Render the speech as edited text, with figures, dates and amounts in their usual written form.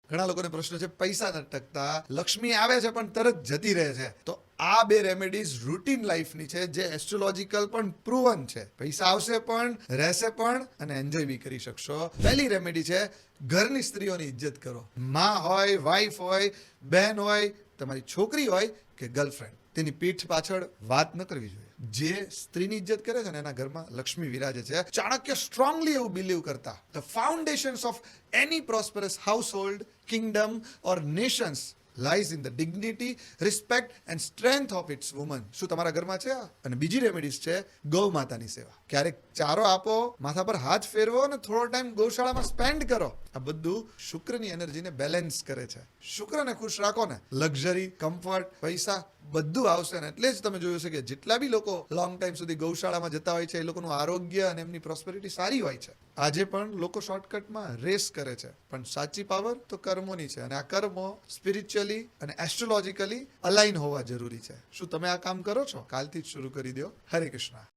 ઘણા લોકોને પ્રશ્ન છે પૈસા નથી ટકતા, લક્ષ્મી આવે છે પણ તરત જતી રહે છે. તો આ બે રેમેડીઝ રૂટીન લાઈફની છે જે એસ્ટ્રોલોજીકલ પણ પ્રૂવન છે. પૈસા આવશે પણ, રહેશે પણ અને એન્જોય બી કરી શકશો. પહેલી રેમેડી છે ઘરની સ્ત્રીઓની ઇજ્જત કરો. માં હોય, વાઈફ હોય, બહેન હોય, તમારી છોકરી હોય કે ગર્લફ્રેન્ડ, તેની પીઠ પાછળ વાત ન કરવી જોઈએ. જે સ્ત્રીની ઇજ્જત કરે છે ને એના ઘરમાં લક્ષ્મી વિરાજે છે. ચાણક્ય સ્ટ્રોંગલી એવું બિલીવ કરતા, the foundations of any prosperous household, Kingdom or Nations lies in the dignity, respect and strength of its woman. શું તમારા ઘરમાં છે આ? અને બીજી રેમેડીઝ છે ગૌ માતાની સેવા. ક્યારેક ચારો આપો, માથા પર હાથ ફેરવો અને થોડો ટાઈમ ગૌશાળામાં સ્પેન્ડ કરો. આ બધું શુક્રની એનર્જીને બેલેન્સ કરે છે. શુક્રને ખુશ રાખો ને, લક્ઝરી, કમ્ફર્ટ, પૈસા બધું આવશે ને. એટલે જ તમે જોયું છે કે જેટલા બી લોકો લોંગ ટાઈમ સુધી ગૌશાળામાં જતા હોય છે એ લોકોનું આરોગ્ય અને એમની પ્રોસ્પેરિટી સારી હોય છે. આજે પણ લોકો શોર્ટકટમાં રેસ કરે છે, પણ સાચી પાવર તો કર્મોની છે અને આ કર્મો સ્પિરિચ્યુઅલી અને એસ્ટ્રોલોજીકલી અલાઇન હોવા જરૂરી છે. શું તમે આ કામ કરો છો? કાલથી જ શરૂ કરી દો. હરે કૃષ્ણ.